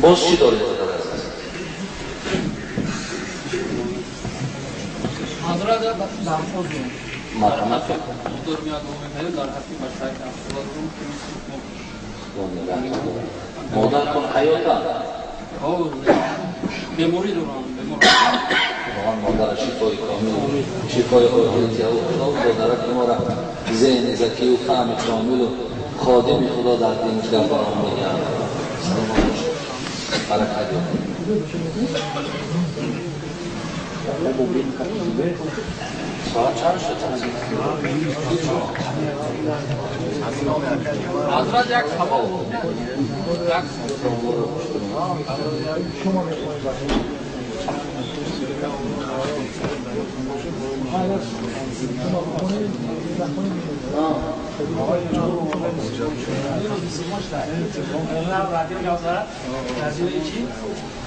باز چی دارید خدا عزیز؟ حضرت درخواست مرحمت دور میاد مومن در حقی مشترک مادر کن حیاتا بموری دوران واقعا مادر شفای کامل شفای عاجزی و خدا و مادرک ما را ذهن ذکی و فهم کامل و خادم خدا در دین در برام میگن برکت ساعت چند شد؟ حضرت یک هوا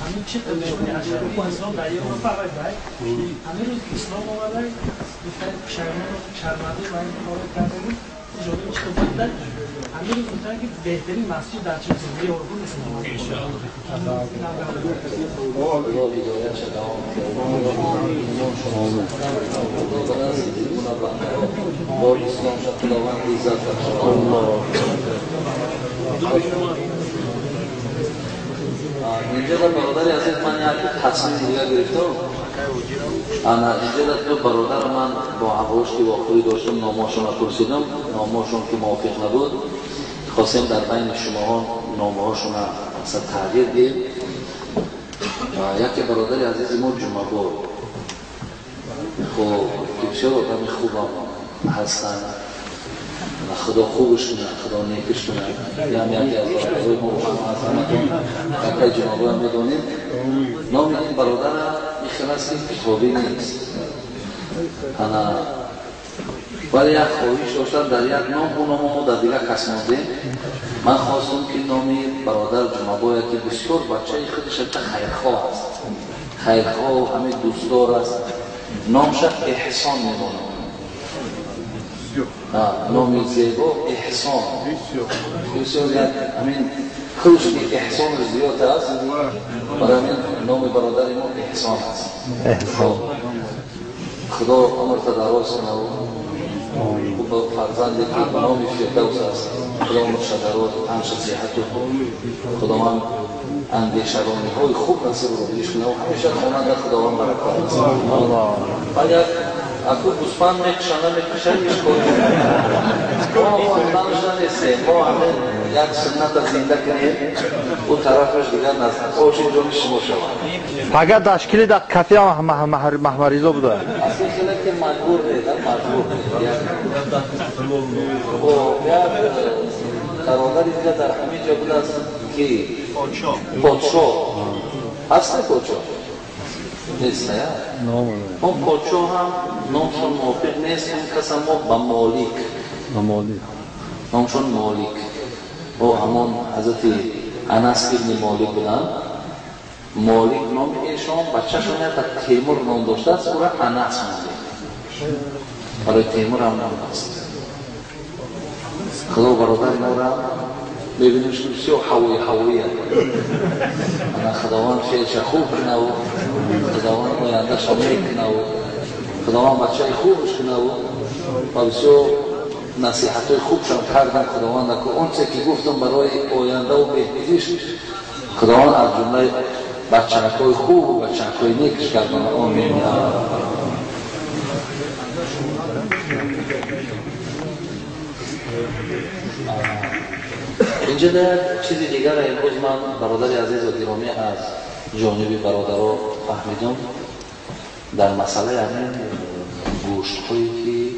همین چه تلویزیونی اشاره اسلام در یه رو فقط همین روز اسلام اومده گفتن شرمنده و این کار کردن جلوی چه بود همین روز گفتن که بهترین مسجد در چه زندگی اردن اسلام اینجا در برادر عزیز من یک تصمیم دیگر گرفتم. اینجا در برادر من با حواش که واقعی داشتم نامه‌هاشون را پرسیدم، نامه‌هاشون که موافق نبود خواستیم در بین شما نامه‌هاشون را اصلا تغییر دیم. یکی برادر عزیز ما جمعه خب که بسیار آدم خوبم هستن، خدا خوبش کنه، خدا نیکش کنه. یکی از برادرهای ما از همتون یکی جنابه هم بدانیم. نام این برادر میخواه است که کتابی نیست، ولی یک خواهش داشتن در یک نام اون نام ما در دیگه کس مانده. من خواستم که نامی برادر جنابه که بسیار بچه خودش خیرخواه است، خیرخواه و همه دوستدار است، نامش احسان میمانه. نامی زیبا احسان بسیار یک همین خودش که احسان زیاد است، برای همین نام برادر ما احسان است. خدا عمر دراز کنه و فرزندی که نامی فردوس است، خدا عمر دراز و همش صحت و خدا من اندیشگانی های خوب نصیب رو بدیش کنه و همیشه خواننده خداوند برکات است. اگر اکو گوسفند میکشنه میکشنش کنیم ما خواندنش نیستیم، ما همه یک سنت زنده کنیم او طرفش دیگر نزد خوش اینجا شما شود. اگر داشکیلی در کافی هم محمریزو بوده اصلا خیلی که مجبور نیست، مجبور یک برادر اینجا در همین جا بوده است که پادشاه هسته پادشاه نیست نه؟ اون پادشاه هم نامشون موافق نیست، این کس ما با مالک نامشون مالک و همون حضرت انس ابن مالک بودن. مالک نام ایشان بچه‌شون در تیمور نام داشته است، او را انس مانده، برای تیمور هم نام است. خدا برادر ما را ببینیم که بسیار حوایی خداوند فیلش خوب کنه و خداوند آینده شما کنه و خداوند بچه خوبش کنه و بسیار نصیحت های خوبشان کردن خداوند که اون چه که گفتم برای آینده و بهتریش خداوند از جمله بچه‌ک های خوب و بچه‌ک های نیکش کردن. آمین. اینجا در چیز دیگر امروز من برادر عزیز و گرامی از جانب برادرها فهمیدم در مسئله همین گوشت هایی که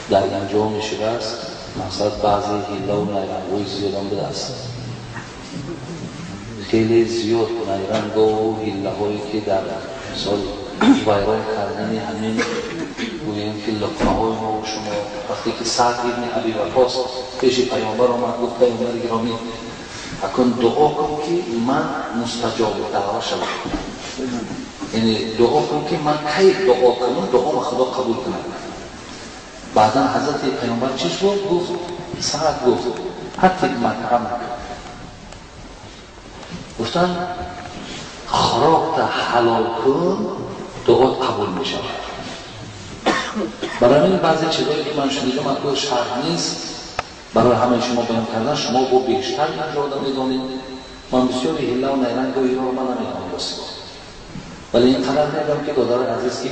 در اینجا میشده است، مثلا بعضی هیله و نیرنگوی زیاد هم بده است، خیلی زیاد نیرنگ و هیله هایی که در سال ویران کردن همین گوییم که لقمه های ما و شما وقتی که سعد ابن ابی وقاص پیش پیامبر آمد گفت پیامبر گرامی اکن دعا کن که من مستجاب دعوا شوم، یعنی دعا کن که من کی دعا کنم دعا خدا قبول کنه. بعدا حضرت پیامبر چیش گفت سعد گفت حتی مطعمک گفتن خوراک حلال کن دعات قبول می شود. برای این بعضی چیزایی که من شنیدم اصلا شرط نیست برای همه شما بیان کردن، شما با بیشتر نجاده میدانید. من بسیاری هله و نیرنگ و ایران من نمیدانم بسیار، ولی این قدر میدم که دادار عزیز که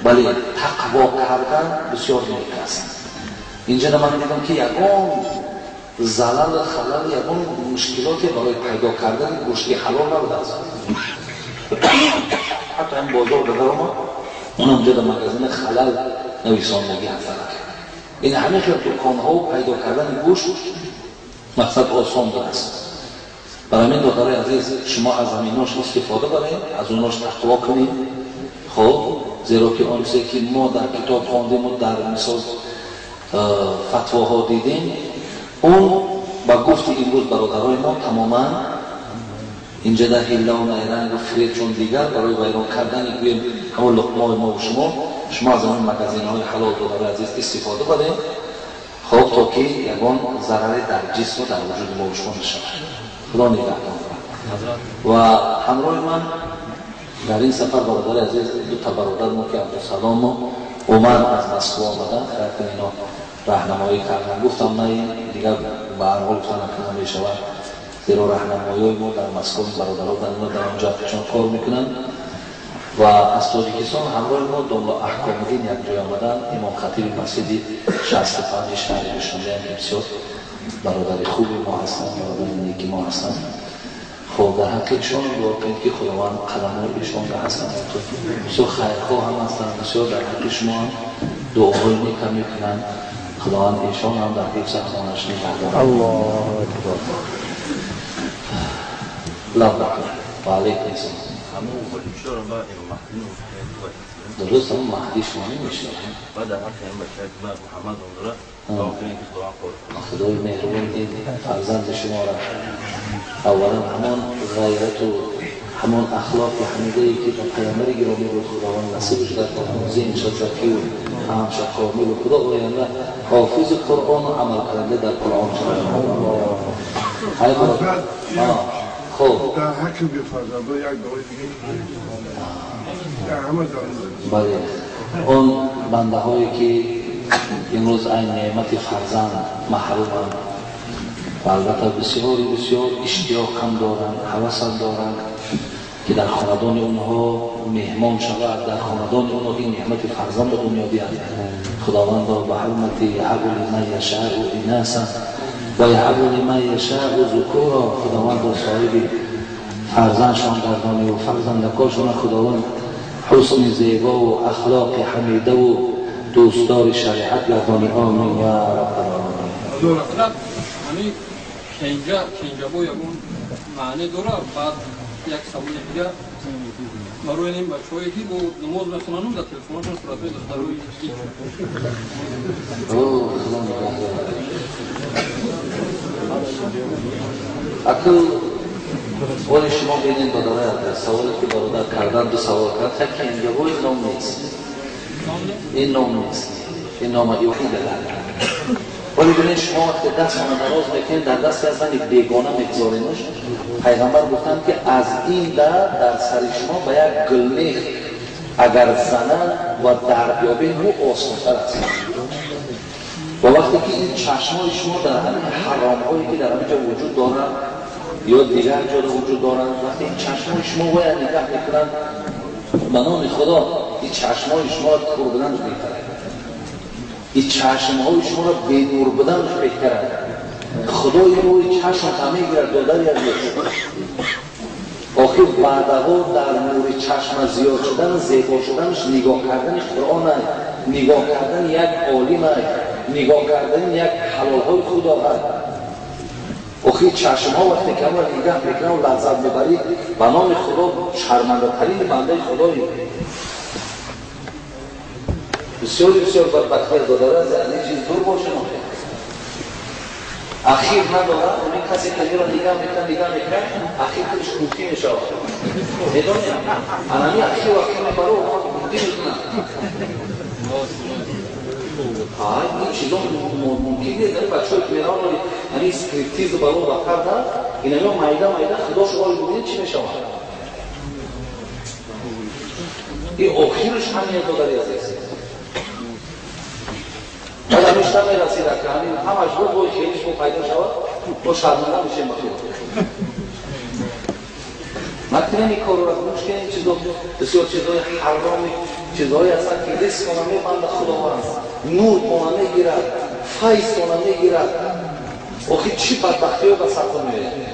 ولی تقوا کردن بسیار نیک است. اینجا من دیدم که یکان زلال خلال یکان مشکلاتی برای پیدا کردن گوشت حلال نبود است. حتی این بازار بگرم اونم جدا مگزین خلال نویساندگی هستند. این همه که دکان‌ها و پیدا کردن گوشت مقصد آسان است. برای این دادار عزیز شما از همیناش استفاده برید، از اوناش تقوا کنید. خب زیرا که آن چیزی که ما در کتاب خواندیم و در مثال فتواها دیدیم اون با گفت امروز برادرای ما تماما اینجا در هله و نیرنگ و فرید چون دیگر برای ویران کردن گویم همون لقمه ما و شما از اون مگزین های حلال دادار عزیز استفاده برید. خب تا که یکان ضرر در جسم و در وجود ما و شما نشود. خدا نگهدار. و همراه من در این سفر برادر عزیز دو تا برادر ما که عبدالسلام و عمر از مسکو آمدن خیلی اینا راهنمایی کردن. گفتم نه دیگر به هر حال تنها نمیشود، زیرا راهنمایی ما در مسکو برادرها در آنجا چون کار میکنن. و از تاجیکستان همراه ما دنبال احکام دین یک جای آمدن. امام خطیب مسجد 65 شهر نشانده که بسیار برادر خوبی ما هستن، برادر نیکی ما هستن. خب در حقیقشان دعا کنید که خداوند قدم‌های ایشان را حسن کنه. بسیار خیرخواه هم هستن، بسیار در حق شما هم دعاهای نیک میکنن. خداوند ایشان هم در حفظ احوالش نگهدار. الله اکبر. لبک و علیکم السلام. درست هم مهدی شما نمیشه. بعد حتی هم بچه که محمد اون خدای مهربان این فرزند شما را اولا همان غیرت و همان اخلاق حمیده ای که پیامبر گرامی رو خداوند نصیبش کرد تا ذهن شد زکی و همش کامل و خدا آینده حافظ قرآن و عمل کرده در قرآن شد. های برادر خب در حکم فرزنده یک دعای دیگه در همه بله اون بنده هایی که امروز این نعمت فرزند محرومند و البته بسیار اشتیاق هم دارند، هوس هم دارند که در خاندان اونها مهمان شود، در خاندان اونها این نعمت فرزند به دنیا بیاد. خداوند به حرمت یهب لمن یشاء اناثا و یهب لمن یشاء ذکورا، خداوند به صاحب فرزندشان گردانه و فرزندکاشان خداوند حسن زیبا و اخلاق حمیده و دوستدار شریعت گردانه. آمین یا رب العالمین. همین کنجا با یکون معنی داره. بعد یک سوال دیگه برای این بچه‌هایی که با نماز میخونن در تلفنشون صورت دخترای اکل ولی شما بینید بداره سوالی که برادر کردن دو سوال کرد تکی اینجا با این نام نیست، این نام نیست، این نام ایوهی دلال. ولی بینید شما وقتی دست ما دراز میکنید در دست از من بیگانه میگذارینش. پیغمبر گفتن که از این در سر شما به یک گلمیخ اگر زنن و در بیابین او آسان‌تر است. و وقتی که این چشمای شما در همین حرام‌هایی که در همینجا وجود دارن یا دیگر جا وجود دارن، وقتی این چشمای شما باید نگاه میکنن به نام خدا این چشمای شما را کور بدنش بهتره، این چشمهای شما را به نور بدنش بهتره. خدا این روی چشم همه گرد دادر یک آخر بعدها در نور چشم زیاد شدن زیبا شدنش نگاه کردنش قرآن، نگاه کردن یک عالم، نگاه کردن یک حلالهای خدا هست. آخر چشم ها وقتی که همه نگاه میکنن و لذت ببرید به نام خدا شرمنده ترین بنده خدایی. بسیار بدبختی دادره از این چیز دور باشه نمیشه. اخیر نداره اونی کسی که را نگاه میکنه اخیر کلش کوتی میشه. میدونی؟ انمی اخیر وقتی میبرو کوتی میکنه. این چیزا ممکنه در بچه های میران همی سکریپتیز برو بکر دار این هم مایده خدا شما رو ببینید چی میشه؟ این آخرش همین داداری است. بعد همیشه میرسید که همش بود خیلیش با پیدا شود با شرمنده میشه مخیر. مطمئن این کار را کنش که این چیزا بسیار چیزای حرامی چیزایی هستند که رزق کنه میبنده خداوند نور کنه میگیرد فیض کنه میگیرد آخه چی بدبختی ها به سر میاد